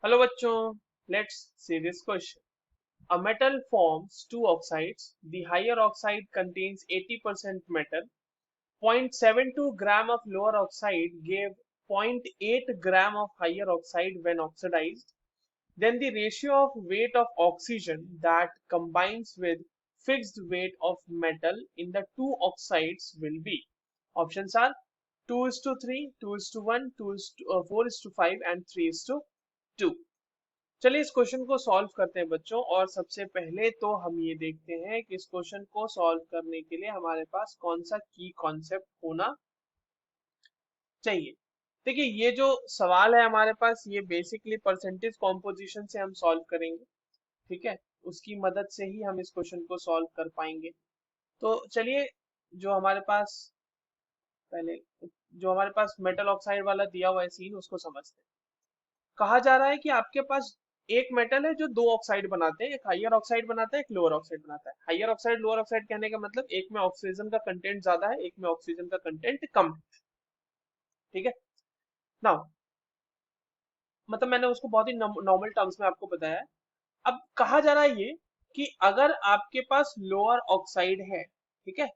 Hello bachcho, let's see this question. A metal forms two oxides. The higher oxide contains 80% metal. 0.72 gram of lower oxide gave 0.8 gram of higher oxide when oxidized. Then the ratio of weight of oxygen that combines with fixed weight of metal in the two oxides will be. Options are 2 is to 3, 2 is to 1, 2 is to 4 is to 5 and 3 is to 2. चलिए इस question को solve करते हैं बच्चों। और सबसे पहले तो हम ये देखते हैं कि इस क्वेश्चन को सॉल्व करने के लिए हमारे पास कौन सा की कॉन्सेप्ट होना चाहिए। देखिए ये जो सवाल है हमारे पास ये बेसिकली परसेंटेज कॉम्पोजिशन से हम सॉल्व करेंगे। ठीक है, उसकी मदद से ही हम इस क्वेश्चन को सॉल्व कर पाएंगे। तो चलिए जो हमारे पास पहले जो हमारे पास मेटल ऑक्साइड वाला दिया हुआ है सीन उसको समझते हैं। कहा जा रहा है कि आपके पास एक मेटल है जो दो ऑक्साइड बनाते हैं, एक हाइयर ऑक्साइड बनाता है, एक लोअर ऑक्साइड बनाता है। हाइयर ऑक्साइड लोअर ऑक्साइड कहने का मतलब एक में ऑक्सीजन का कंटेंट ज्यादा है, एक में ऑक्सीजन का कंटेंट कम है। ठीक है ना, मतलब मैंने उसको बहुत ही नॉर्मल टर्म्स में आपको बताया है। अब कहा जा रहा है ये कि अगर आपके पास लोअर ऑक्साइड है, ठीक है,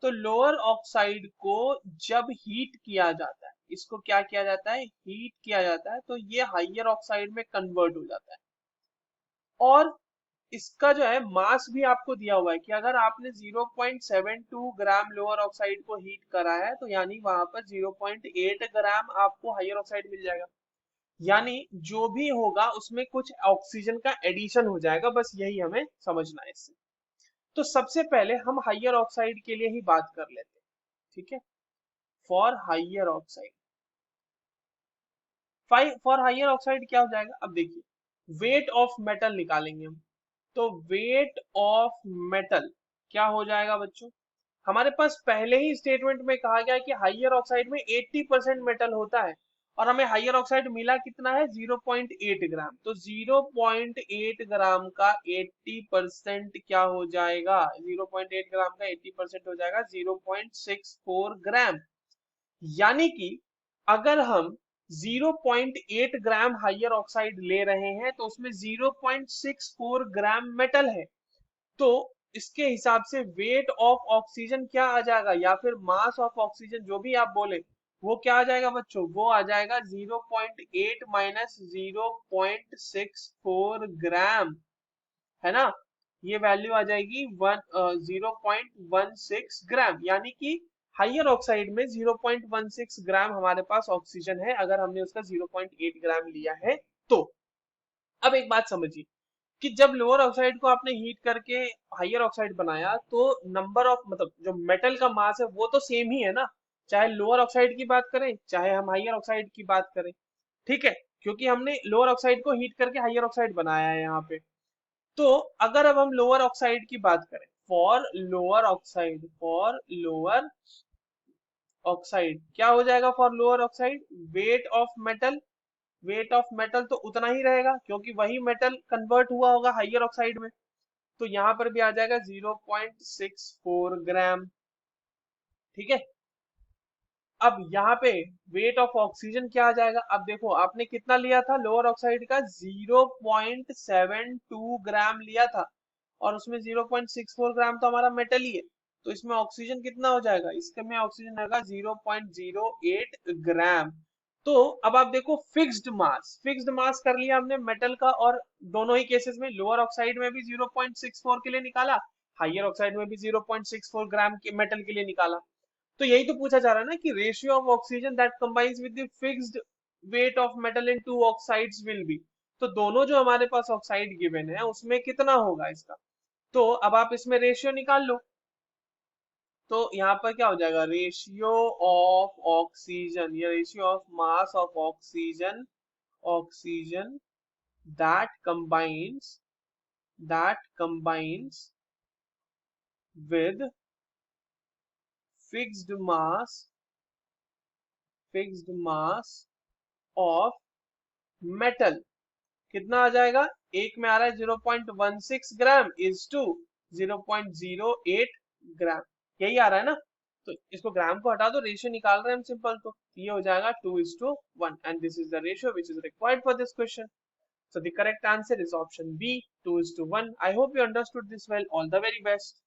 तो लोअर ऑक्साइड को जब हीट किया जाता है, इसको क्या किया जाता है, हीट किया जाता है, तो ये हाइयर ऑक्साइड में कन्वर्ट हो जाता है। और इसका जो है मास भी आपको दिया हुआ है कि अगर आपने 0.72 ग्राम लोअर ऑक्साइड को हीट करा है तो यानी वहां पर 0.8 ग्राम आपको हाइयर ऑक्साइड मिल जाएगा। यानी जो भी होगा उसमें कुछ ऑक्सीजन का एडिशन हो जाएगा, बस यही हमें समझना है इससे। तो सबसे पहले हम हाइयर ऑक्साइड के लिए ही बात कर लेते हैं। ठीक है, for higher oxide, for higher oxide क्या हो जाएगा, अब देखिए वेट ऑफ मेटल निकालेंगे हम। तो वेट ऑफ मेटल क्या हो जाएगा बच्चों, हमारे पास पहले ही स्टेटमेंट में कहा गया है कि हाइयर ऑक्साइड में 80% मेटल होता है और हमें हाइयर ऑक्साइड मिला कितना है, 0.8 ग्राम। तो 0.8 ग्राम का 80% क्या हो जाएगा, 0.8 ग्राम का 80% हो जाएगा 0.64 ग्राम। यानी कि अगर हम 0.8 ग्राम हाइयर ऑक्साइड ले रहे हैं तो उसमें 0.64 ग्राम मेटल है। तो इसके हिसाब से वेट ऑफ ऑक्सीजन क्या आ जाएगा, या फिर मास ऑफ ऑक्सीजन जो भी आप बोले वो क्या आ जाएगा बच्चों, वो आ जाएगा 0.8 माइनस 0.64 ग्राम, है ना। ये वैल्यू आ जाएगी 0.16 ग्राम। यानी कि हाइयर ऑक्साइड में 0.16 ग्राम हमारे पास ऑक्सीजन है अगर हमने उसका 0.8 ग्राम लिया है तो। अब एक बात समझिए कि जब लोअर ऑक्साइड को आपने हीट करके हाइयर ऑक्साइड बनाया तो नंबर ऑफ, मतलब जो मेटल का मास है वो तो सेम ही है ना, चाहे लोअर ऑक्साइड की बात करें चाहे हम हाइयर ऑक्साइड की बात करें। ठीक है, क्योंकि हमने लोअर ऑक्साइड को हीट करके हाइयर ऑक्साइड बनाया है यहाँ पे। तो अगर अब हम लोअर ऑक्साइड की बात करें, for lower oxide, for lower oxide क्या हो जाएगा, for lower oxide wait of metal, wait of metal तो उतना ही रहेगा क्योंकि वही मेटल कन्वर्ट हुआ होगा हाइयर ऑक्साइड में। तो यहां पर भी आ जाएगा 0.64 ग्राम। ठीक है, अब यहाँ पे वेट ऑफ ऑक्सीजन क्या आ जाएगा, अब देखो आपने कितना लिया था लोअर ऑक्साइड का, 0.72 ग्राम लिया था और उसमें 0.64 ग्राम तो हमारा मेटल ही है। तो इसमें ऑक्सीजन कितना हो जाएगा, इसके में ऑक्सीजन आएगा 0.08 ग्राम। तो अब आप देखो फिक्स्ड मास, फिक्स्ड मास कर लिया हमने मेटल का, और दोनों ही केसेस में लोअर ऑक्साइड में भी 0.64 के लिए निकाला, हाइयर ऑक्साइड में भी 0.64 ग्राम के मेटल के लिए निकाला। तो यही तो पूछा जा रहा है ना कि ratio of oxygen that combines with the fixed weight of metal in two oxides will be. तो दोनों जो हमारे पास ऑक्साइड गिवन है उसमें कितना होगा इसका, तो अब आप इसमें रेशियो निकाल लो। तो यहाँ पर क्या हो जाएगा, रेशियो ऑफ ऑक्सीजन या ratio of mass of oxygen, oxygen that combines, that combines with fixed mass, fixed mass of metal कितना आ जाएगा, एक में आ रहा है 0.16 ग्राम इज टू 0.08 ग्राम, यही आ रहा है ना। तो इसको ग्राम को हटा दो, रेशियो निकाल रहे हैं हम सिंपल, तो ये हो जाएगा 2:1 and this is the ratio which is required for this question. So the correct answer is option B, 2 is to 1. I hope you understood this well. All the very best.